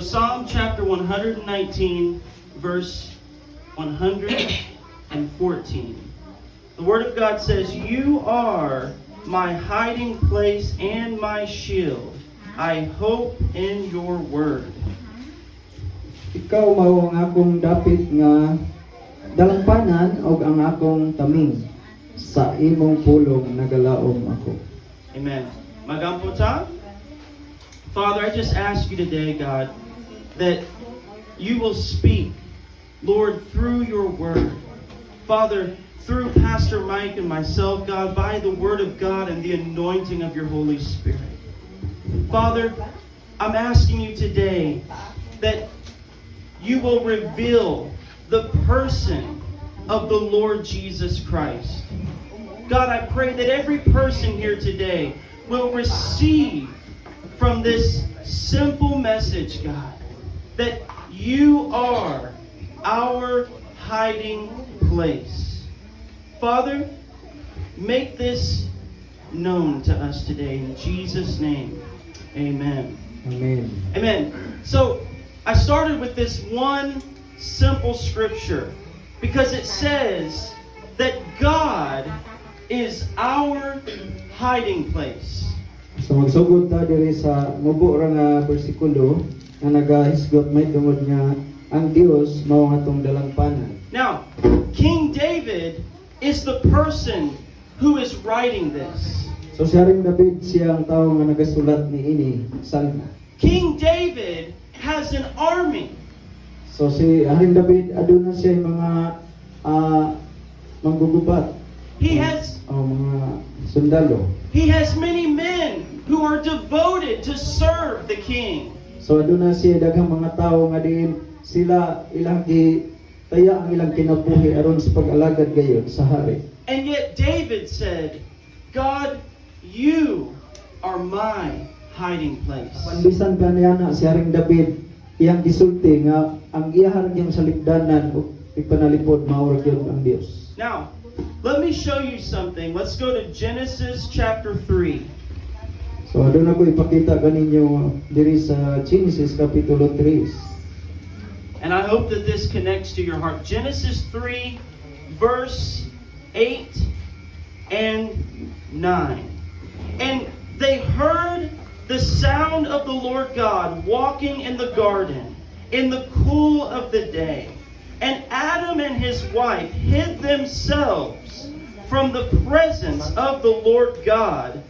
Psalm chapter 119, verse 114. The Word of God says, "You are my hiding place and my shield. I hope in your word." Ikaw mao ang akong dapit nga dalampanan og ang akong taming. Sa imong pulong nagalaom ako. Amen. Magamputa. Father, I just ask you today, God, that you will speak, Lord, through your word. Father, through Pastor Mike and myself, God, by the word of God and the anointing of your Holy Spirit. Father, I'm asking you today that you will reveal the person of the Lord Jesus Christ. God, I pray that every person here today will receive from this simple message, God, that you are our hiding place. Father, make this known to us today in Jesus' name. Amen. Amen. Amen. So, I started with this one simple scripture because it says that God is our hiding place. So magsugod ta diri sa mubo ra nga bersikulo nga nagahisgot may tungod nga ang Dios mao nga atong dalampanan. Now, King David is the person who is writing this. So si Haring David siya ang tawo nga nagasulat niini salmo. King David has an army. So si Haring David aduna siya mga manggugubat. He has Mga sundalo. He has many men who are devoted to serve the king. So aduna siya daghang mga tawo nga diin sila ilang taya ang ilang kinabuhi aron sa pag-alagad gayud sa hari. And yet David said, "God, you are my hiding place." Panbisan kaniyana si Haring David iyang gisulti nga ang iyahang yung saligdanan ug ipanalipod mao ra gyud ang Dios. Now, let me show you something. Let's go to Genesis chapter 3. So aduna ko ipakita kaninyo diri sa Genesis kapitulo 3. And I hope that this connects to your heart. Genesis 3, verse 8 and 9. "And they heard the sound of the Lord God walking in the garden in the cool of the day. And Adam and his wife hid themselves from the presence of the Lord God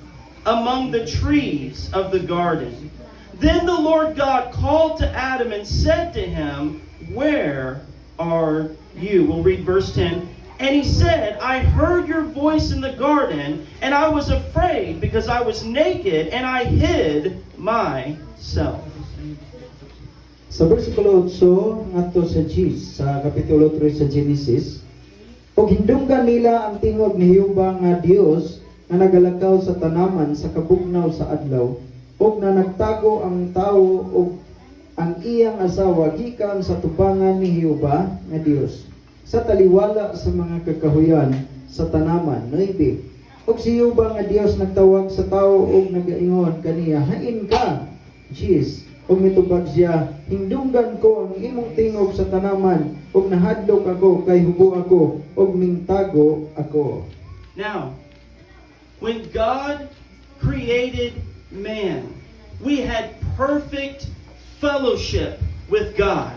among the trees of the garden. Then the Lord God called to Adam and said to him, 'Where are you?'" We'll read verse 10. "And he said, 'I heard your voice in the garden, and I was afraid because I was naked, and I hid myself.'" Sa bersikulo 8 ngadto sa sa kapitulo 3 sa Genesis, "Og hindunggan nila ang tingog ni Jehova nga Dios nga nagalakaw sa tanaman sa kabugnaw sa adlaw, ug na nagtago ang tawo ug ang iyang asawa gikan sa tubangan ni Jehova nga Dios sa taliwala sa mga kakahuyan sa tanaman." 9. "Og si Jehova nga Dios nagtawag sa tawo ug nagaingon kaniya, 'Hain ka, Jis.' Ug mitubag siya, 'Hindunggan ko ang imong tingog sa tanaman, ug nahadlok ako kay hubo ako, ug mingtago ako." Now, when God created man, we had perfect fellowship with God.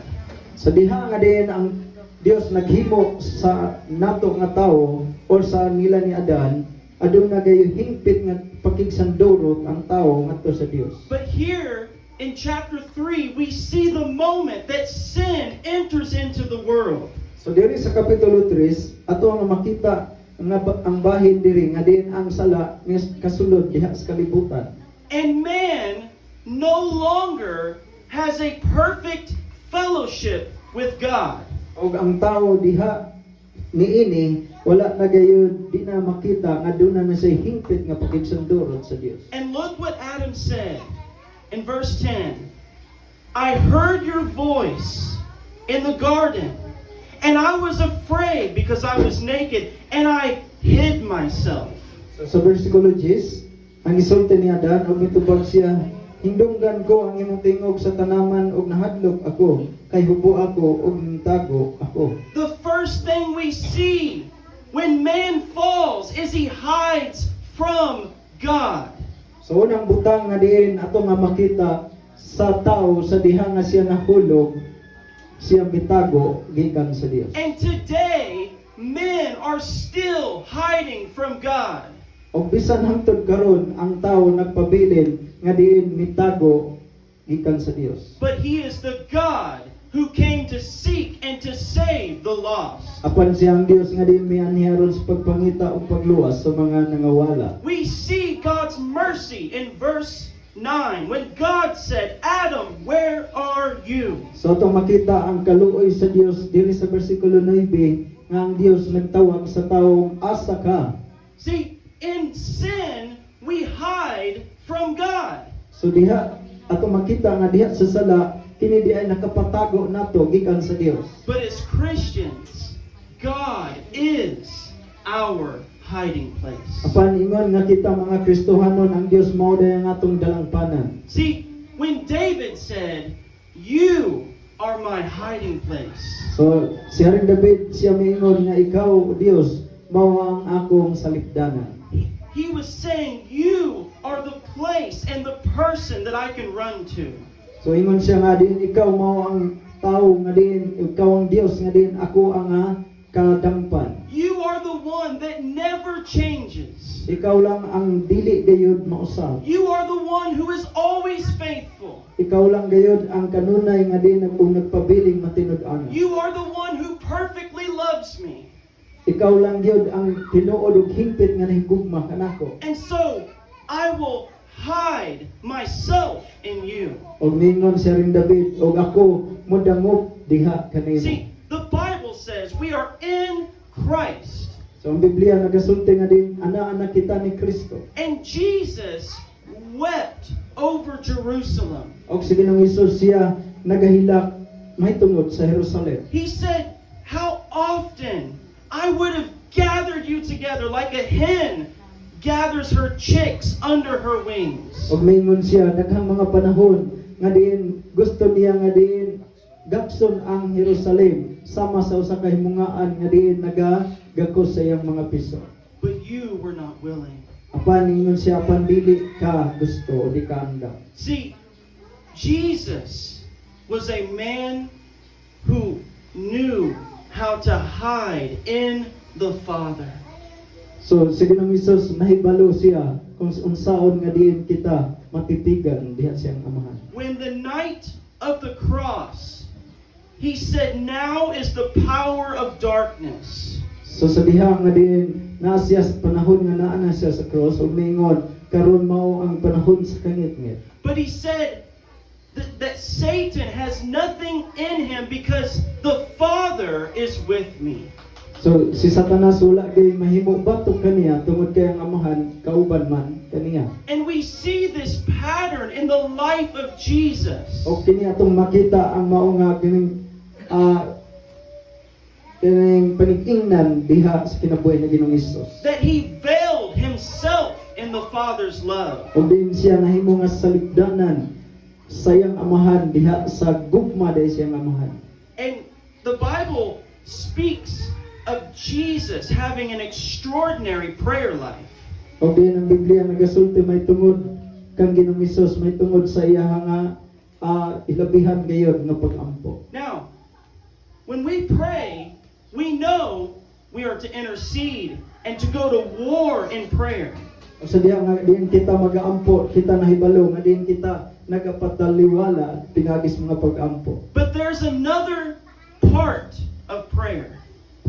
Sa diha nga din ang Dios naghimo sa nato nga tawo or sa nila ni Adan, aduna gayo hingpit nga pakigsandurot ang tawo ngadto sa Dios. But here in chapter 3, we see the moment that sin enters into the world. So diri sa kapitulo 3, ato nga makita nga ang bahin diri nga din ang sala nga kasulod diha sa kalibutan. And man no longer has a perfect fellowship with God. Og ang tao diha niini wala na gayud di na makita nga aduna na say hingpit nga pakigsundurot sa Dios. And look what Adam said in verse 10. "I heard your voice in the garden, and I was afraid because I was naked, and I hid myself." So, sa versikulo 10, ang isulti ni Adan, og mitubag siya, hindunggan ko ang imong tingog sa tanaman ug nahadlok ako, kay hubo ako ug nitago ako. The first thing we see when man falls is he hides from God. So unang butang nga diin ato nga makita sa tao sa diha nga siya nahulog, siya bitago gikan sa Dios. And today, men are still hiding from God. Og bisan hangtod karon ang tao nagpabilin nga diin mitago gikan sa Dios. But He is the God who came to seek and to save the lost. Apan siyang Dios nga diin mianhiyaron sa pagpangita ug pagluwas sa mga nangawala. We see God's mercy in verse 9 when God said, Adam, where are you? So atong makita ang kaluoy sa Dios diri sa bersikulo 9 nga ang Dios nagtawag sa tawo, asa ka? See, in sin, we hide from God. So diha atong makita nga diha sa sala kini di ay nakapatago nato gikan sa Dios. But as Christians, God is our hiding place. Apan ingon nga kita mga Kristohanon ang Dios mao dayon ang atong dalangpanan. See, when David said, you are my hiding place, So si Haring David siya miingon nga ikaw Dios mao ang akong salipdanan. he was saying, you are the place and the person that I can run to. So ingon siya nga din ikaw mao ang tao nga din ikaw ang Dios nga din ako ang kadampan. You are the one that never changes. Ikaw lang ang dili gayud mausab. You are the one who is always faithful. Ikaw lang gayud ang kanunay nga din kung nagpabiling matinud-ana. You are the one who perfectly loves me. Ikaw lang gyud ang tinuod ug hingpit nga nahigugma kanako. And so, I will hide myself in you. Og mingon si Haring David og ako modangop diha kanimo. See, the Bible says we are in Christ. So ang Biblia nagasulti nga din ana-ana kita ni Kristo. And Jesus wept over Jerusalem. Og si Ginoong Hesus siya nagahilak mahitungod sa Jerusalem. He said, how often I would have gathered you together like a hen gathers her chicks under her wings. Og mingon siya daghang mga panahon nga diin gusto niya nga diin gakson ang Jerusalem sama sa usa ka himungaan nga diin nagagakos sa iyang mga piso. But you were not willing. Apan ingon siya apan dili ka gusto o di ka anda. See, Jesus was a man who knew how to hide in the Father. So si Ginoong Hesus nahibalo siya kung unsaon nga diin kita matipigan diha siyang amahan. When the night of the cross, he said, now is the power of darkness. So sa diha nga diin naa siya sa panahon nga naa na siya sa cross ug mingon karon mao ang panahon sa kangit-ngit. But he said that Satan has nothing in him because the Father is with me. So si Satanas wala kay mahimo batok kaniya tungod kay ang amahan kauban man kaniya. And we see this pattern in the life of Jesus. O kini atong makita ang mao nga kining panig-ingnan diha sa kinabuhi na Ginoong Hesus. That he veiled himself in the Father's love. O din siya nahimo nga salibdanan sa iyang amahan diha sa gugma diha siyang amahan. And the Bible speaks of Jesus having an extraordinary prayer life. O din ang Biblia nagasulti may tungod kang Ginoong Hesus may tungod sa iya nga ilabihan gayud nga pag-ampo. Now, when we pray, we know we are to intercede and to go to war in prayer. O sa diha nga diin kita mag-aampo, kita nahibalo nga diin kita nagapataliwala pinagis mga pag-ampo. But there's another part of prayer.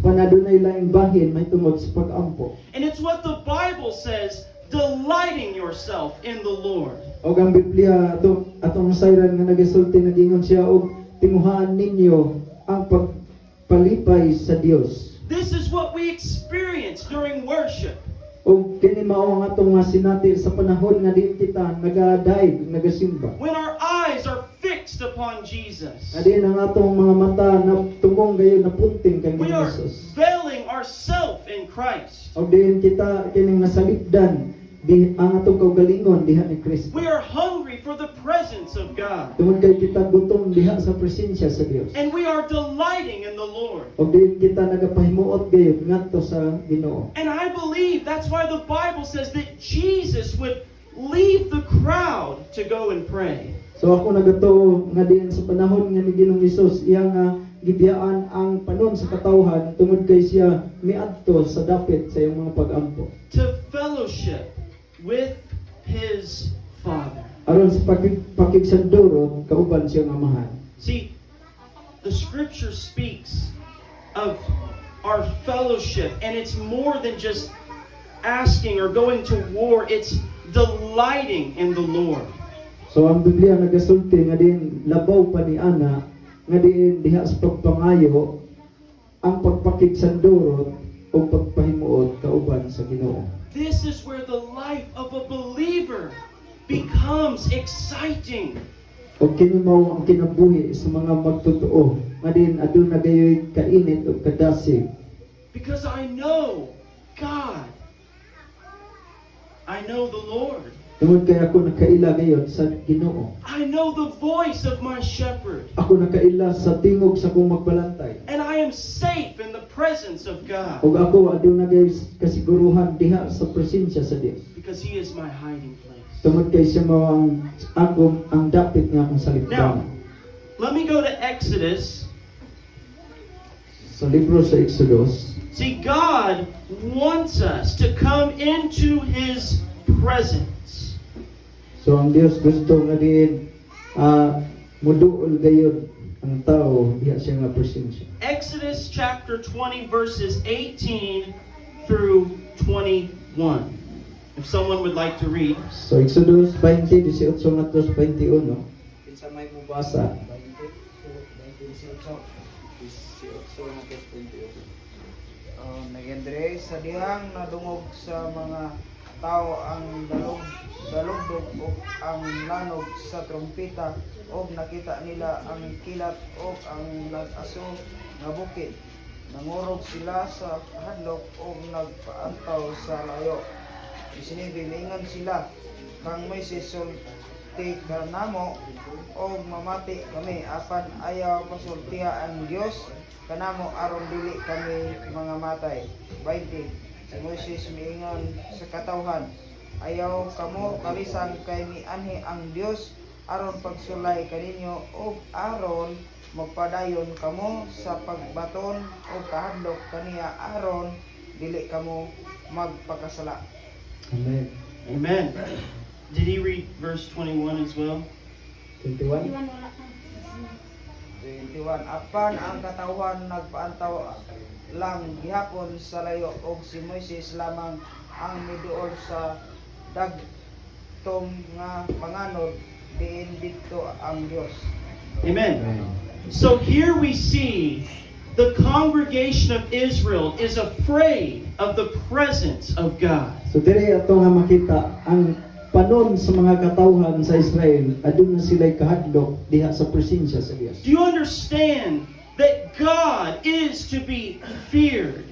Panadunay laing bahin may tungod sa pag-ampo. And it's what the Bible says, delighting yourself in the Lord. Og ang Biblia atong sayran nga nagasulti nagingon siya og tinguhaan ninyo ang pagpalipay sa Dios. This is what we experience during worship. Og kini mao ang atong nga sinati sa panahon nga di kita nagadaig nagasimba. When our eyes are fixed upon Jesus. Adi ang atong mga mata na tumong gayon na punting kang We are Jesus. veiling ourselves in Christ. Og diin kita kining nasalipdan di ang atong kaugalingon diha ni Kristo. We are hungry for the presence of God. Tungod kay kita gutom diha sa presensya sa Dios. And we are delighting in the Lord. O di kita nagapahimuot gayud ngadto sa Ginoo. And I believe that's why the Bible says that Jesus would leave the crowd to go and pray. So ako nagato nga diin sa panahon nga ni Ginoong Hesus iya nga gibiyaan ang panon sa katawhan tungod kay siya miadto sa dapit sa iyang mga pag-ampo. To fellowship with His Father. Aron sa pakigsandurot kauban siyang amahan. See, the Scripture speaks of our fellowship, and it's more than just asking or going to war. It's delighting in the Lord. So ang Biblia nagasulti nga din labaw pa ni ana nga din diha sa pagpangayo ang pagpakigsandurot o pagpahimuot kauban sa Ginoo. This is where the life of a believer becomes exciting. O kini mao ang kinabuhi sa mga magtotoo nga din aduna gayoy kainit o kadasig. Because I know God. I know the Lord. Tungod kay ako nakaila gayon sa Ginoo. I know the voice of my shepherd. Ako nakaila sa tingog sa akong magbalantay. And I am safe in the presence of God. Ug ako aduna gay kasiguruhan diha sa presensya sa Dios. Because He is my hiding place. Tungod kay siya mao ang akong ang dapit nga akong Now, salibdanan. let me go to Exodus. Sa libro sa Exodus, See, God wants us to come into His presence. so ang Dios gusto nga din muduol gayud ang tao diha siya nga presensya. Exodus chapter 20 verses 18 through 21. If someone would like to read. So Exodus 20:18 ngadto sa 21. Kinsa may mubasa? 20:18. Nagendre sa dihang nadungog sa mga tao ang dalugdog o ang lanog sa trompeta o nakita nila ang kilat o ang nag-aso nga bukid. Nangurog sila sa hadlok o nagpaantaw sa layo. Isinibilingan sila kang may sisulti ka namo o mamati kami apan ayaw pasultiha ang Dios kanamo aron dili kami mga matay. 20. Si Moises miingon sa katawhan, ayaw kamo kalisan kay mianhi ang Dios aron pagsulay kaninyo o aron magpadayon kamo sa pagbaton o kahadlok kaniya aron dili kamo magpakasala. Amen. Amen. Did he read verse 21 as well? 21. 21. Apan ang katawhan nagpaantaw lang gihapon sa layo og si Moises lamang ang miduol sa dagtom nga panganod diin didto ang Dios. Amen. So here we see the congregation of Israel is afraid of the presence of God. So diri ato nga makita ang panon sa mga katawhan sa Israel aduna sila'y kahadlok diha sa presensya sa Dios. Do you understand that God is to be feared?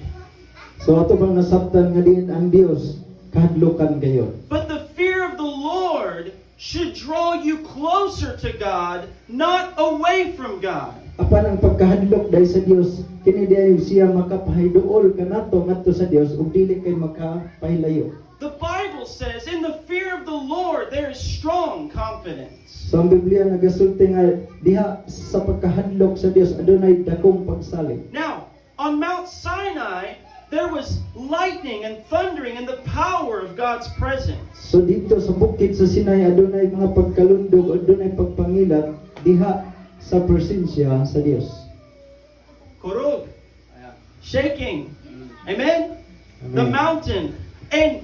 So ato bang nasabtan nga diin ang Dios kahadlokan gayon. But the fear of the Lord should draw you closer to God, not away from God. Apan ang pagkahadlok dahil sa Dios kini diay siya makapahiduol kanato ngadto sa Dios ug dili kay makapahilayo. The Bible says, in the fear of the Lord, there is strong confidence. So ang Biblia nagasulti nga diha sa pagkahadlok sa Dios adunay dakong pagsalig. Now, on Mount Sinai, there was lightning and thundering and the power of God's presence. So dito sa bukid sa Sinai adunay mga pagkalundog, adunay pagpangilat diha sa presensya sa Dios. Kurug, shaking, amen? The mountain, and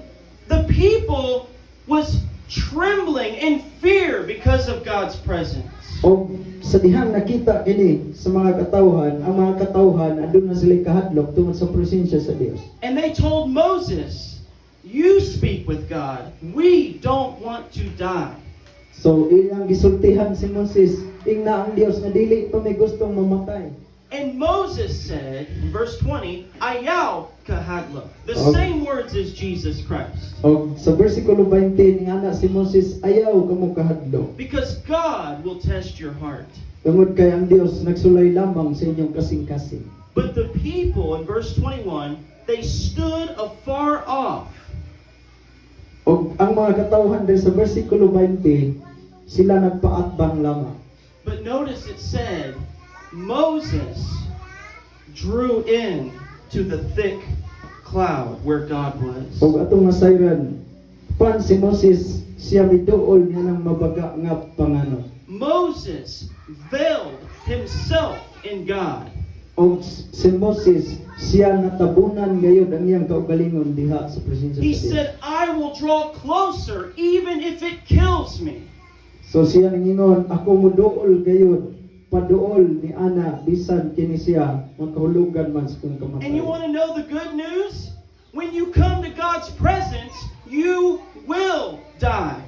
the people was trembling in fear because of God's presence. O sa dihang nakita kini sa mga katawhan, ang mga katawhan aduna sila kahadlok tungod sa presensya sa Dios. And they told Moses, you speak with God. We don't want to die. So ilang gisultihan si Moses, ingna ang Dios nga dili pa may gustong mamatay. And Moses said, in verse 20, Ayaw kahadlo. The Okay. same words as Jesus Christ. O sa versikulo 20 ni ana si Moses, ayaw kamo kahadlo. Because God will test your heart. Tungod kay ang Dios nagsulay lamang sa inyong kasing-kasing. But the people, in verse 21, they stood afar off. O ang mga katawhan din sa versikulo 20, sila nagpaatbang lamang. But notice it said, Moses drew in to the thick cloud where God was. O atong masayran, pan si Moses siya miduol niya ng mabaga nga panganon. Moses veiled himself in God. O si Moses siya natabunan gayud ang iyang kaugalingon diha sa presensya He sa Dios. said, I will draw closer even if it kills me. So siya ningon, ako muduol gayud paduol ni ana bisan kini siya makahulugan man sa kong kamatay. And you want to know the good news? When you come to God's presence, you will die.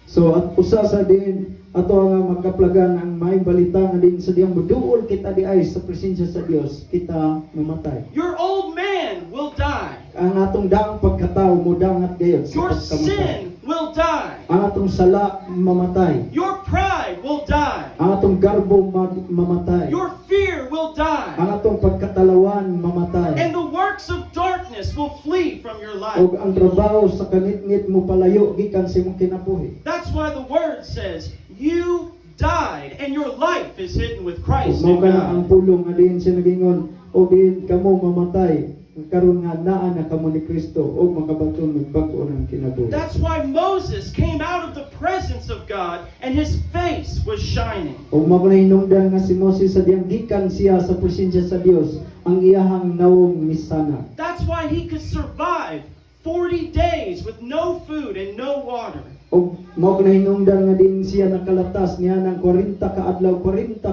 So at usa sa din ato nga magkaplagan ang may balita nga din sa diyang muduol kita di ay sa presensya sa Dios, kita mamatay. Your old man will die. Ang atong daang pagkatao mudangat gayud sa Your pagkamatay. sin will die. Ang atong sala mamatay. Your pride will die. Ang atong garbo mamatay. Your fear will die. Ang atong pagkatalawan mamatay. And the works of darkness will flee from your life. O ang trabaho sa kanitngit mo palayo gikan sa imong kinabuhi. That's why the word says, you died and your life is hidden with Christ Mo in kana ang God. pulong nga diin siya nagingon o diin kamo mamatay karon nga naa na kamo ni Kristo o makabaton magbag-o ng kinabuhi. That's why Moses came out of the presence of God and his face was shining. O mao na hinungdan nga si Moses sa diyang gikan siya sa presensya sa Dios ang iyahang nawong misana. That's why he could survive 40 days with no food and no water. O mao na hinungdan nga din siya nakalatas niya ng 40 ka adlaw 40 ka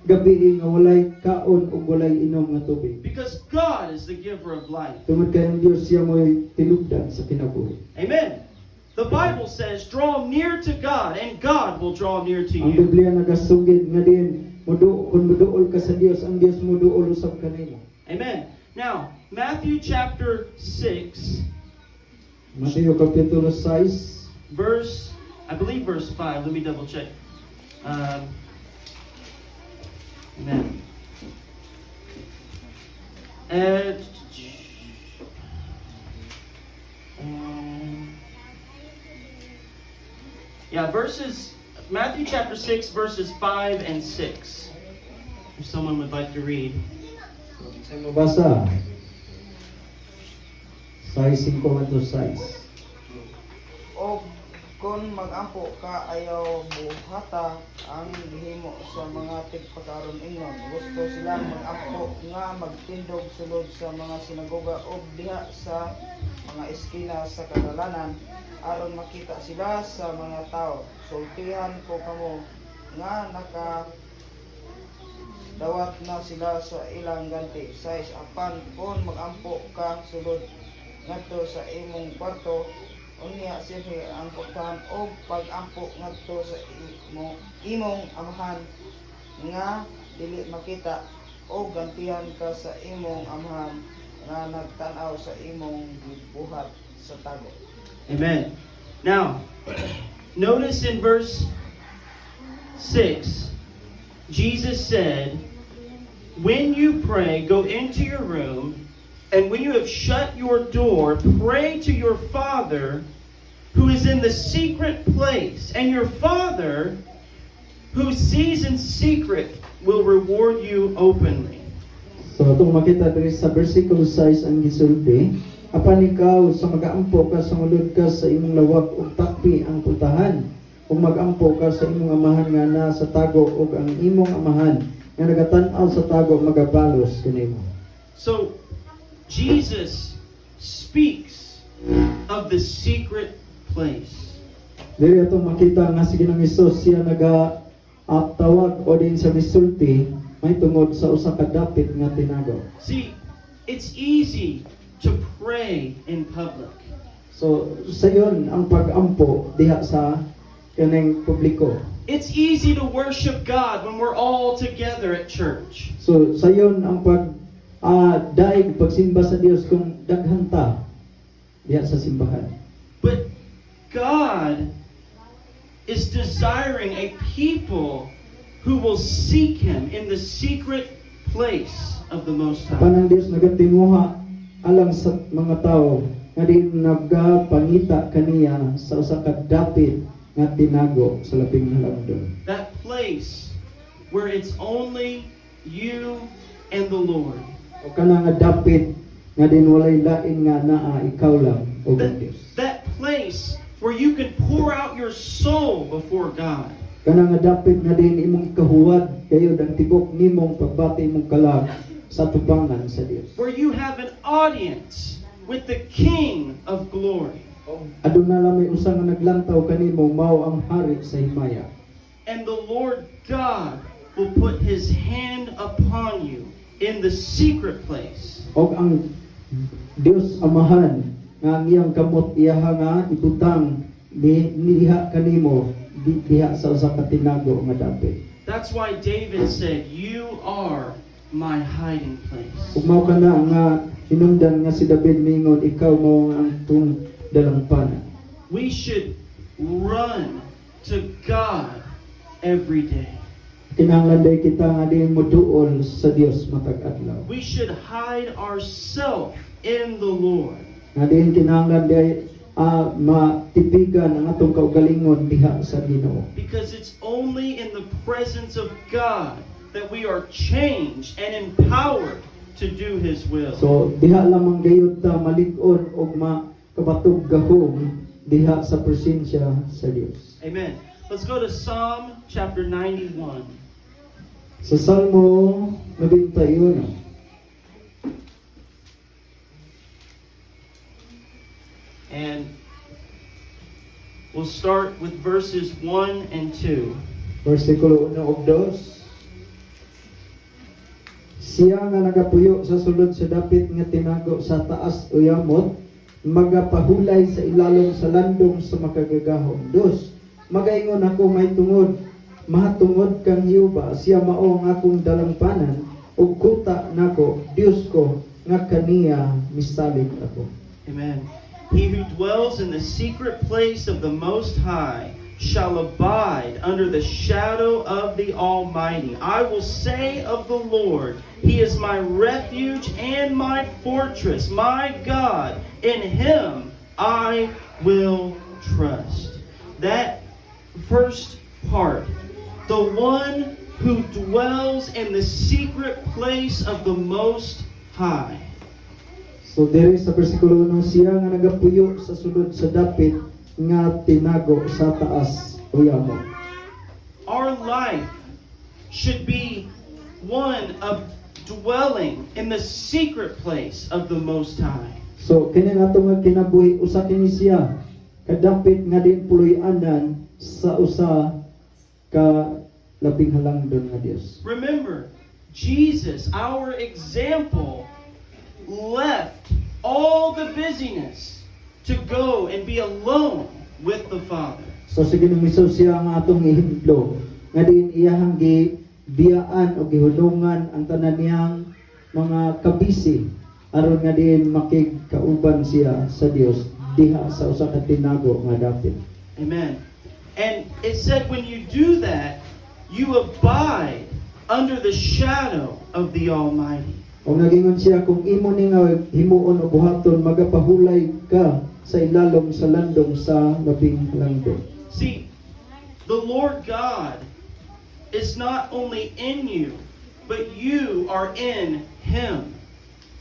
gabi nga walay kaon ug walay inom nga tubig. Because God is the giver of life. Tungod kay ang Dios siya mo'y tinubdan sa kinabuhi. Amen. The Bible says, draw near to God and God will draw near to Ang you. Biblia nagasugid nga din kung muduol ka sa Dios, ang Dios muduol usab kanimo. Amen. Now, Matthew chapter 6, Mateo kapitulo 6, verse, I believe verse 5. Let me double check. Amen. And, Matthew chapter 6, verses 5 and 6. If someone would like to read. sa mabasa 6:5-6. O kung magampo ka ayaw buhata ang gihimo sa mga tigpakaron ingon, gusto silang magampo nga magtindog sulod sa mga sinagoga o diha sa mga eskina sa kadalanan aron makita sila sa mga tao. Sultihan ko kamo nga dawat na sila sa ilang ganti. 6. Apan kung magampo ka sulod ngadto sa imong kwarto, unya siya ang pagkahan o pag-ampo ngadto sa imong amahan nga dili makita o gantihan ka sa imong amahan nga nagtanaw sa imong buhat sa tago. Amen. Now, notice in verse 6, Jesus said, when you pray, go into your room, and when you have shut your door, pray to your Father who is in the secret place, and your Father who sees in secret will reward you openly. So itong makita diri sa versikulo 6 ang gisulti, apan ikaw sa mag-aampo ka sa mulod ka sa imong lawak ug takpi ang putahan, ug mag-ampo ka sa imong amahan nga nasa tago ug ang imong amahan nga nagatan-aw sa tago magabalos kanimo. So, Jesus speaks of the secret place. Diri atong makita nga si Ginoong Hesus siya tawag o din sa misulti may tungod sa usa ka dapit nga tinago. See, it's easy to pray in public. So sayon ang pag-ampo diha sa kanang publiko. It's easy to worship God when we're all together at church. So sayon ang daig pagsimba sa Dios kung daghan ta diha sa simbahan. But God is desiring a people who will seek Him in the secret place of the Most High. Apan ang Dios nagatinguha alang sa mga tao nga di nagapangita kaniya sa usa ka dapit nga tinago sa labing halangdon. That place where it's only you and the Lord. O kana nga dapit nga din walay lain nga naa ikaw lang o ang Dios. That place where you can pour out your soul before God. Kana nga dapit nga din imong ikahuwad kayod ang tibok nimong pagbati imong kalag sa tubangan sa Dios. Where you have an audience with the King of Glory. Aduna lamay usa nga naglantaw kanimo mao ang hari sa himaya. And the Lord God will put His hand upon you in the secret place. Og ang Dios Amahan nga ang iyang kamot iyaha nga ibutang niha kanimo diha sa usa ka tinago nga dapit. That's why David said, "You are my hiding place." Ug mao kana nga hinungdan nga si David mingon ikaw mao ang tung dalampanan. We should run to God every day. Kinahanglan day kita nga di moduol sa Dios matag adlaw. We should hide ourselves in the Lord. Nga din kinahanglan day matipigan ang atong kaugalingon diha sa Ginoo. Because it's only in the presence of God that we are changed and empowered to do His will. So diha lamang gayud ta malig-on og makabatog gahom diha sa presensya sa Dios. Amen. Let's go to Psalm chapter 91. Sa Salmo 91. And we'll start with verses 1 and 2. Versikulo 1 ug 2. Siya nga nagapuyo sa sulod sa dapit nga tinago sa taas uyamot, magapahulay sa ilalom sa landong sa makagagahom. 2. Magaingon ako may tungod, mahatungod kang Jehova, siya mao ang akong dalampanan, ug kuta nako, Dios ko, nga kaniya misalig ako. Amen. He who dwells in the secret place of the Most High shall abide under the shadow of the Almighty. I will say of the Lord, He is my refuge and my fortress, my God. In Him I will trust. That first part, the one who dwells in the secret place of the Most High. So diri sa bersikulo 1, siya nga nagapuyo sa sulod sa dapit nga tinago sa taas uyamot. Our life should be one of dwelling in the secret place of the Most High. So kini nga atong kinabuhi usa kini siya kadapit nga din puloy-anan sa usa ka labing halangdon nga Dios. Remember, Jesus, our example, left all the busyness to go and be alone with the Father. So sige nung miso siya nga atong ihiblo nga din iyahang gibiyaan o gihulungan ang tanan niyang mga kabisi aron nga din makigkauban siya sa Dios diha sa usa ka tinago nga dapit. Amen. And it said when you do that, you abide under the shadow of the Almighty. O nagingon siya kung imo ni nga himuon o buhaton magapahulay ka sa ilalom sa landong sa labing halangdon. See, the Lord God is not only in you, but you are in Him.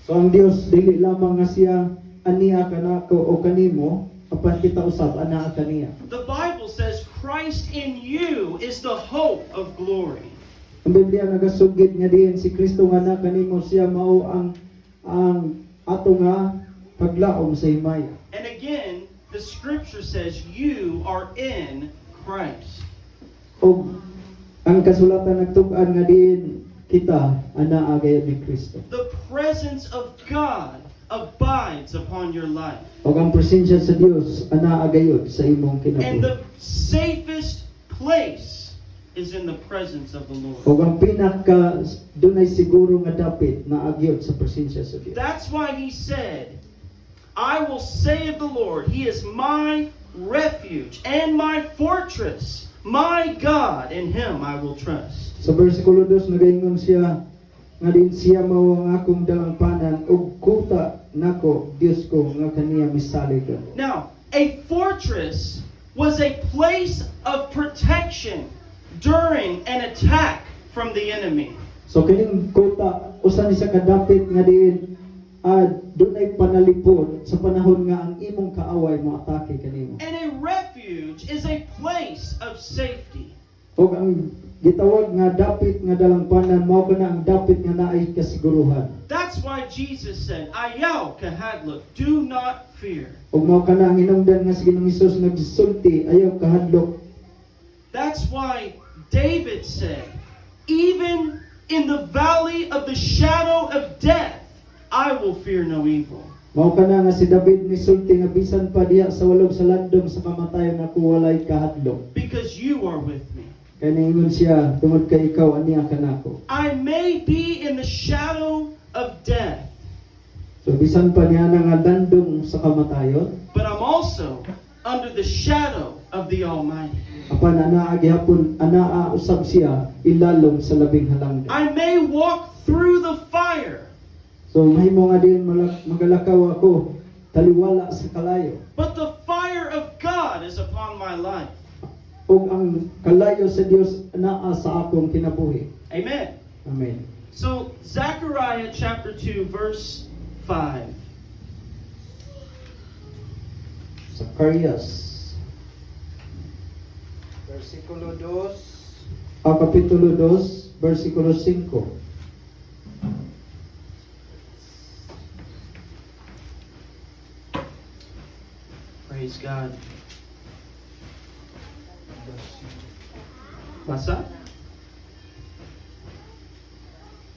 So ang Dios dili lamang nga siya aniya kanako o kanimo apan kita usab anaa kaniya. The Bible says Christ in you is the hope of glory. Ang Biblia nagasugid nga diin si Kristo nga na kanimo siya mao ang ato nga paglaom sa himaya. And again, the scripture says you are in Christ. O ang kasulatan nagtug-an nga diin kita anaa gayud ni Kristo. The presence of God abides upon your life. O ang presensya sa Dios anaa gayud sa imong And kinabuhi. the safest place is in the presence of the Lord. O ang pinaka dunay siguro nga dapit na agyod sa presensya sa Dios. That's why he said, I will say of the Lord, He is my refuge and my fortress, my God, in Him I will trust. Sa bersikulo 2 nagaingon siya nga din siya mao ang akong dalangpanan ug kuta nako Dios ko nga kaniya misalig. Now, a fortress was a place of protection during an attack from the enemy. So kining kuta usa ni sa kadapit nga diin dunay panalipod sa panahon nga ang imong kaaway moatake kanimo. And a refuge is a place of safety. O ang gitawag nga dapit nga dalangpanan mao kana ang dapit nga naay kasiguruhan. That's why Jesus said, Ayaw kahadlok, do not fear. Ug mao kana ang hinungdan nga si Ginoong Hesus nagsulti ayaw kahadlok. That's why David said, even in the valley of the shadow of death, I will fear no evil. Mao kana nga si David nisulti nga bisan pa diha sa walog sa landong sa kamatayon ako walay kahadlok. Because you are with me. Kaya ningon siya tungod kay ikaw aniya kanako. I may be in the shadow of death, So bisan pa niya nga landong sa kamatayon, but I'm also under the shadow of the Almighty. apan anaa gihapon anaa usab siya ilalom sa labing halangdon. I may walk through the fire, So mahimo nga din magalakaw ako taliwala sa kalayo. but the fire of God is upon my life. Ug ang kalayo sa Dios naa sa akong kinabuhi. Amen. Amen. So, Zechariah chapter 2, verse 5. Zacarias Versikulo 2. kapitulo 2 bersikulo 5. Praise God. Basa?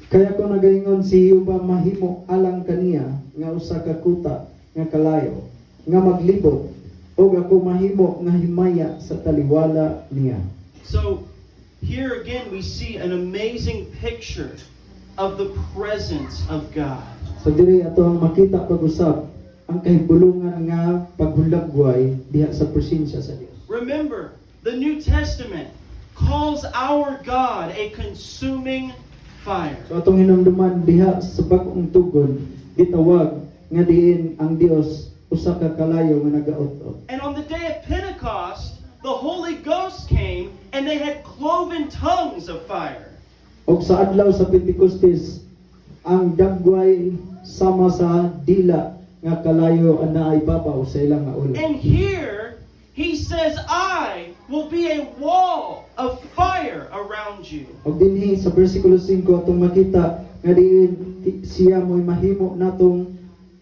Kaya ko nagaingon si Jehova mahimo alang kaniya nga usa ka kuta nga kalayo nga maglibot ug ako mahimo nga himaya sa taliwala niya. So, here again we see an amazing picture of the presence of God. So diri ato ang makita pag-usab ang kahibulungan nga paghulagway diha sa presensya sa Dios. Remember, the New Testament calls our God a consuming fire. So atong hinumduman diha sa bag-ong tugon gitawag nga diin ang Dios usa ka kalayo nga nagaot-ot. And on the day of Pentecost, the Holy Ghost came and they had cloven tongues of fire. Og sa adlaw sa Pentecostes ang dagway sama sa dila nga kalayo ana ay babaw sa ilang nga ulo. And here, he says, I will be a wall of fire around you. Og dinhi sa bersikulo 5 atong makita nga diin siya mo'y mahimo natong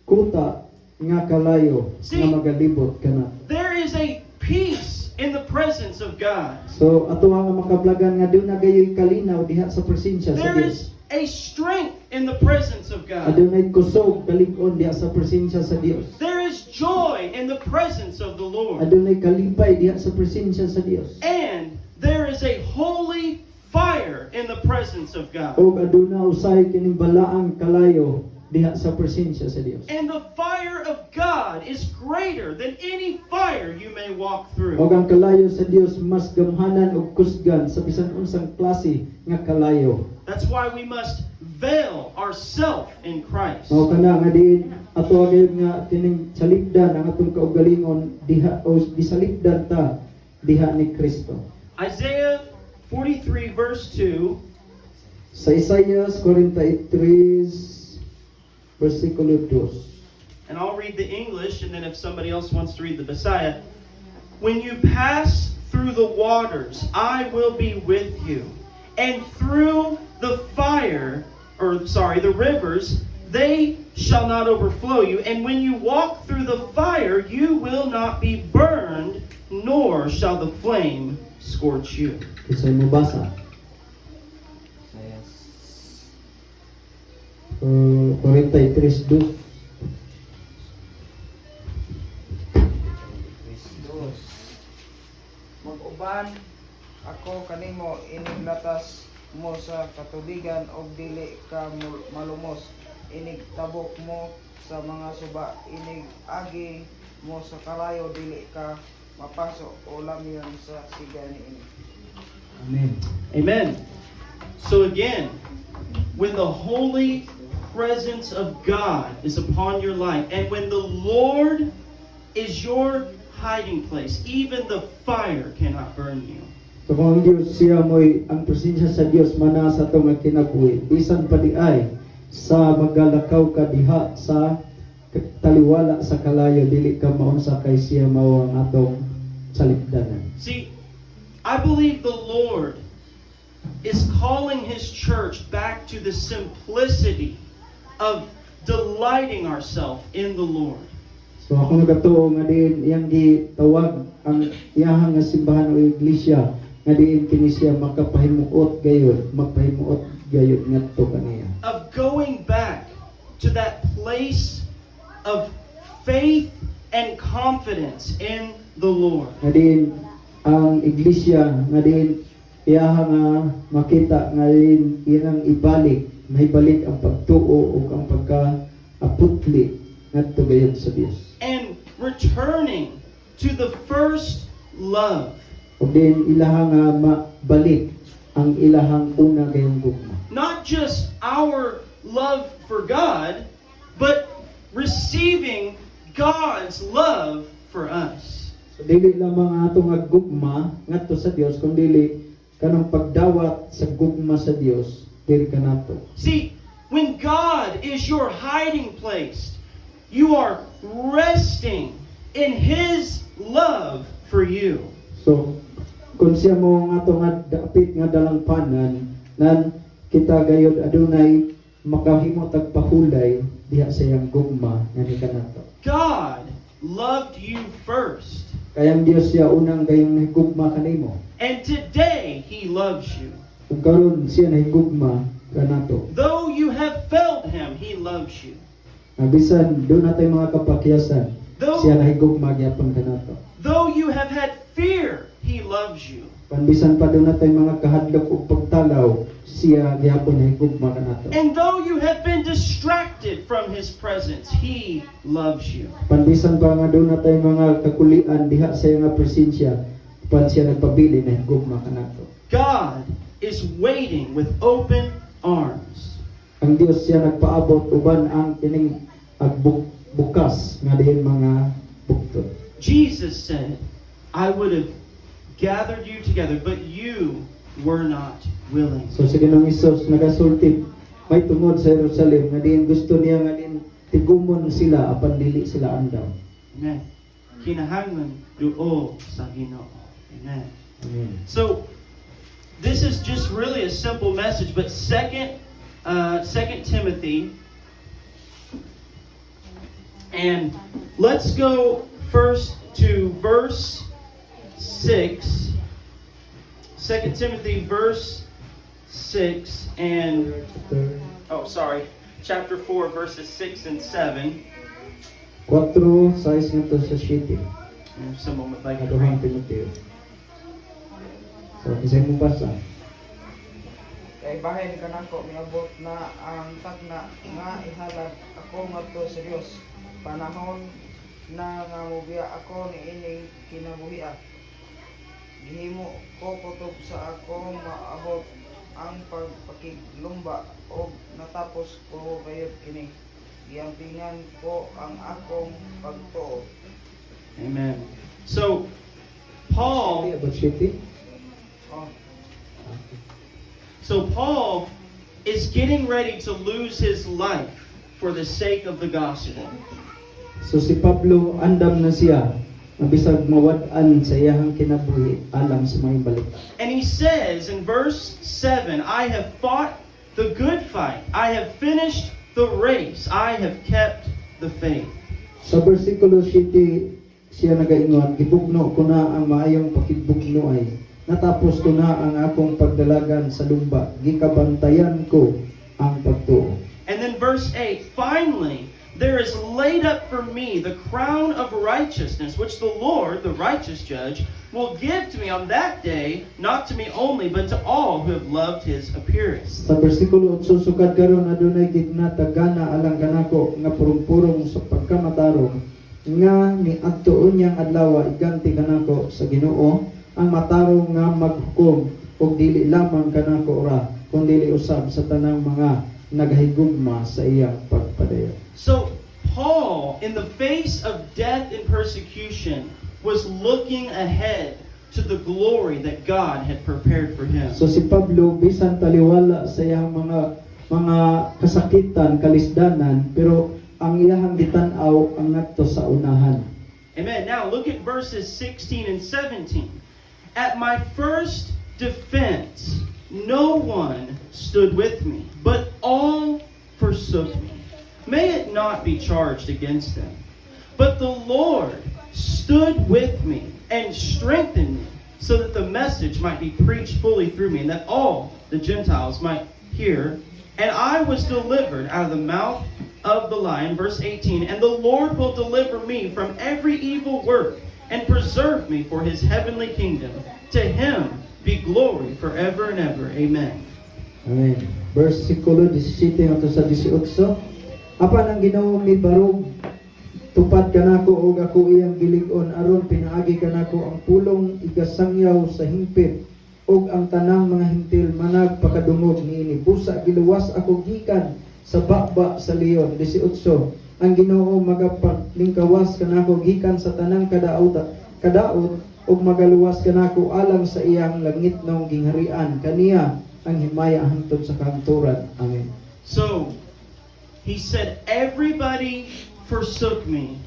kuta nga kalayo See, nga magalibot kana. There is a peace in the presence of God. So ato nga makablagan nga doon na gayoy kalinaw diha sa presensya sa There Dios. is a strength in the presence of God. Adunay kusog kalig-on diha sa presensya sa Dios. There is joy in the presence of the Lord. Adunay kalipay diha sa presensya sa Dios. And there is a holy fire in the presence of God. Og aduna usay kining balaang kalayo diha sa presensya sa Dios. And the fire of God is greater than any fire you may walk through. Og ang kalayo sa Dios mas gamhanan og kusgan sa bisan unsang klase nga kalayo. That's why we must veil ourselves in Christ. Mao kana nga diin ato gyud nga kining salibdan ang atong kaugalingon diha o gisalibdan ta diha ni Kristo. Isaiah 43 verse 2. Sa Isaias 43 versikulo 2. And I'll read the English, and then if somebody else wants to read the Messiah. When you pass through the waters, I will be with you. And through the the rivers, they shall not overflow you. And when you walk through the fire, you will not be burned, nor shall the flame scorch you. Kisay mo basa? 43:2. Mag-uban ako kanimo iniglatas mo sa katubigan o dili ka malumos. Inigtabok mo sa mga suba, inigagi mo sa kalayo, dili ka mapaso o lamyon sa sigani ini. Amen. Amen. So again, when the holy presence of God is upon your life, and when the Lord is your hiding place, even the fire cannot burn you. So kung ang Diyos siya mo'y ang presensya sa Diyos mana sa itong nga kinabuhi, bisan pa di ay sa magalakaw ka diha sa taliwala sa kalayo, dili ka maunsa kay siya mao ang atong salikdanan. See, I believe the Lord is calling His church back to the simplicity of delighting ourselves in the Lord. So ako nagatuo nga din iyang gitawag ang iyahang nga simbahan o iglesia nga diin kini siya makapahimuot gayud, magpahimuot gayud ngadto kaniya. Of going back to that place of faith and confidence in the Lord. Nga din ang iglesia nga din iyahang nga makita nga din irang ibalik, mahibalik ang pagtuo o ang pagka-aputli ngadto gayud sa Dios. And returning to the first love. O din ilahang nga mabalik ang ilahang una gayong gugma. Not just our love for God, but receiving God's love for us. So dili lamang ang atong nga gugma ngadto sa Dios kundi kanang pagdawat sa gugma sa Dios diri kanato. See, when God is your hiding place, you are resting in His love for you. So kung siya mo nga atong nga dapit nga dalangpanan nan kita gayud adunay makahimo tagpahulay diha sa iyang gugma nga ni kanato. God loved you first, Kaya ang Dios siya unang gayong nahigugma kanimo. and today He loves you. Kung karon siya nahigugma kanato. Though you have failed Him, He loves you. Bisan doon natay mga kapakyasan, Though, siya nahigugma gyapon kanato. though you have had fear, He loves you. Panbisan pa doon natay mga kahadlok ug pagtalaw, siya gyapon nahigugma kanato. And though you have been distracted from His presence, He loves you. Panbisan pa nga doon natay mga kakulian diha sa iyang presensya, pan siya nagpabili nahigugma kanato. God is waiting with open arms. Ang Dios siya nagpaabot uban ang kining bukas nga diin mga buktot. Jesus said, I would have gathered you together, but you were not willing. So sa Ginoong Hesus nagasulti may tungod sa Jerusalem nga diin gusto niya nga diin tigumon sila apan dili sila andaw. Amen. Kinahanglan duo sa Ginoo. Amen. Amen. So, this is just really a simple message, but Second Timothy, and let's go first to verse 6. 2 Timothy verse 6 and chapter 4 verses 6 and 7. 4:6 ngadto sa 7. If someone would like to Aduhang read. Timoteo. So kisay mo basa. Kay bahin kanako miabot na ang tagna nga ihalad ako ngadto sa Dios. Panahon na nga mubiya ako niining kinabuhia. Gihimo ko kutob sa ako maabot ang pagpakiglumba o natapos ko kayod kini. Giampingan ko ang akong pagtuo. Amen. So, Paul About 7. Oh, So Paul is getting ready to lose his life for the sake of the gospel. So si Pablo andam na siya nga bisag mawad-an sa iyang kinabuhi alang sa mga balita. And he says in verse 7, I have fought the good fight. I have finished the race. I have kept the faith. Sa bersikulo 7 siya nagaingon, gibugno ko na ang maayong pakigbugno ay natapos ko na ang akong pagdalagan sa lumba, gikabantayan ko ang pagtuo. And then verse 8, finally, there is laid up for me the crown of righteousness, which the Lord, the righteous judge, will give to me on that day, not to me only, but to all who have loved his appearance. Sa bersikulo 8 sukad karon adunay ginatagana alang kanako nga purong-purong sa pagkamatarong nga niadtuon niyang adlaw iganti kanako sa Ginoo ang matarong nga maghukom ug dili lamang kanako ora kundi usab sa tanang mga nagahigugma sa iyang pagpadayon. So Paul, in the face of death and persecution, was looking ahead to the glory that God had prepared for him. So si Pablo bisan taliwala sa iyang mga kasakitan, kalisdanan, pero ang iyang gitan-aw ang ngadto sa unahan. Amen. Now look at verses 16 and 17. At my first defense, no one stood with me, but all forsook me. May it not be charged against them. But the Lord stood with me and strengthened me, so that the message might be preached fully through me, and that all the Gentiles might hear. And I was delivered out of the mouth of the lion, verse 18, and the Lord will deliver me from every evil work, and preserve me for his heavenly kingdom. To him be glory forever and ever. Amen. Amen. Versikulo 17 ato sa 18. Apan ang Ginoo mibarog tupad kanako og ako iyang gilig-on aron pinaagi kanako ang pulong igasangyaw sa hingpit ug ang tanang mga hintil manag pakadungog niini busa giluwas ako gikan sa bakba sa leon. 18. Ang Ginoo magapaglingkawas kanako gikan sa tanang kadaot ug magaluwas kanako alang sa iyang langitnong gingharian kaniya ang himaya hangtod sa kanturan. Amen. So he said, everybody forsook me,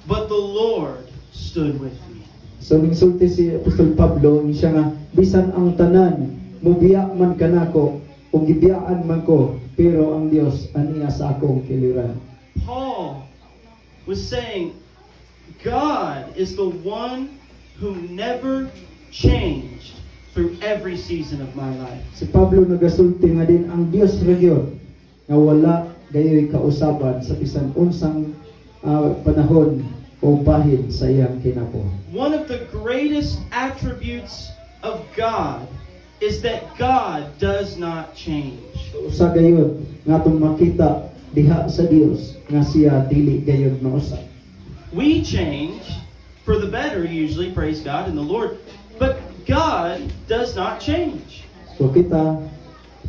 but the Lord stood with me. So ningsulti si Apostol Pablo siya nga bisan ang tanan mubiya man kanako ug gibiyaan man ko pero ang Dios aniya sa akong kiliran. Paul was saying, God is the one who never changed through every season of my life. Si Pablo nagasulti nga din ang Dios ra gyud nga wala gayoy kausaban sa bisan unsang panahon o bahid sa iyang kinabuhi. One of the greatest attributes of God is that God does not change. Usa gayud nga atong makita diha sa Dios nga siya dili gayud mausa. We change for the better usually, praise God and the Lord, but God does not change. So kita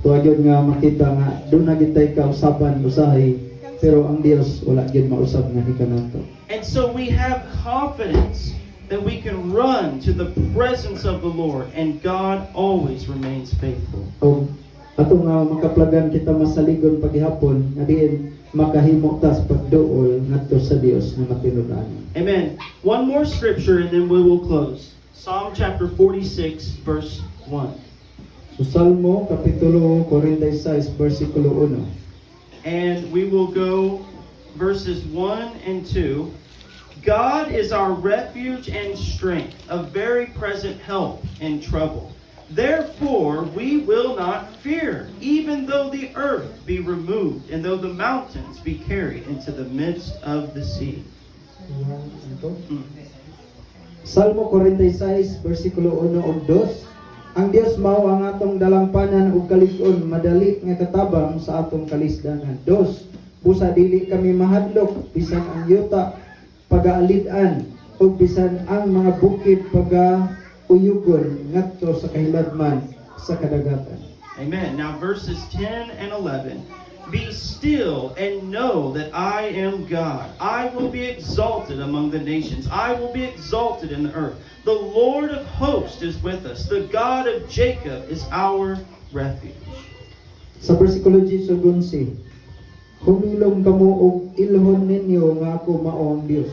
tuwa nga makita nga doon na gitay kausaban usahay pero ang Dios wala gyud mausab nga hikanato. And so we have confidence that we can run to the presence of the Lord, and God always remains faithful. O ato nga makaplagan kita masaligon paghihapon nga diin makahimo tas pagduol ngadto sa Dios nga matinud-an. Amen. One more scripture and then we will close. Psalm chapter 46 verse 1. So Salmo kapitulo 46 bersikulo 1. And we will go verses 1 and 2. God is our refuge and strength, a very present help in trouble. Therefore we will not fear, even though the earth be removed, and though the mountains be carried into the midst of the sea. Salmo 46 bersikulo 1 ug 2. Ang Dios mao ang atong dalampanan ug kalig-on, madali nga katabang sa atong kalisdanan. 2. Busa dili kami mahadlok bisan ang yuta pagaalid-an ug bisan ang mga bukid pagauyugon ngadto sa kahiladman sa kadagatan. Amen. Now verses 10 and 11. Be still and know that I am God. I will be exalted among the nations. I will be exalted in the earth. The Lord of hosts is with us. The God of Jacob is our refuge. Sa bersikulo 11, humilom kamo og ilhon ninyo nga ako mao ang Dios.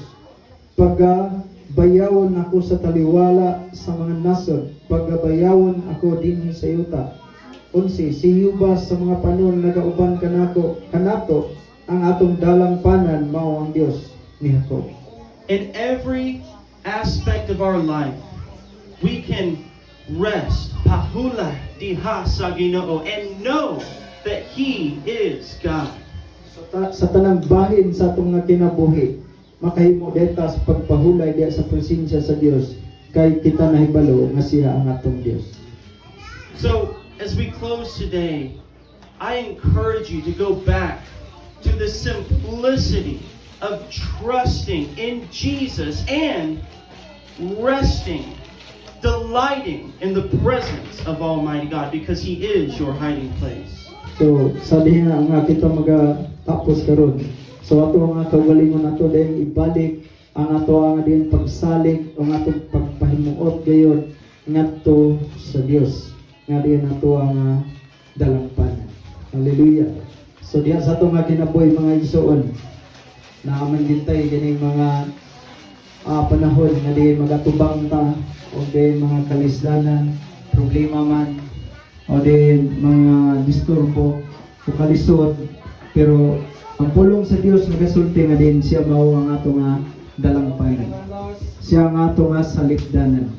Pagabayawon ako sa taliwala sa mga nasod, pagabayawon ako dinhi sa yuta. 11, siyuba sa mga panon nagauban kanato ang atong dalampanan mao ang Dios ni Jacob. In every aspect of our life, we can rest, pahula diha sa Ginoo, and know that He is God. sa tanang bahin sa atong nga kinabuhi, makahimo deta sa pagpahulay diya sa presensya sa Dios kay kita nahibalo nga siya ang atong Dios. So, as we close today, I encourage you to go back to the simplicity of trusting in Jesus and resting, delighting in the presence of Almighty God because He is your hiding place. So, sa diha nga kita magatapos karon. So ato nga kaugalingon nato dayong ibalik ang ato nga din pagsalig o nga atong pagpahimuot gayon ngadto sa Dios. Nga din nato ang dalampanan. Hallelujah. So diha sa ato nga kinabuhi mga igsoon, naaman gintay ganing mga panahon nga di magatubang ta o di mga kalisdanan, problema man o di mga disturbo o kalisod, pero ang pulong sa Dios nagasulti nga din siya mao ang ato nga dalampanan. Siya ang ato nga salikdanan.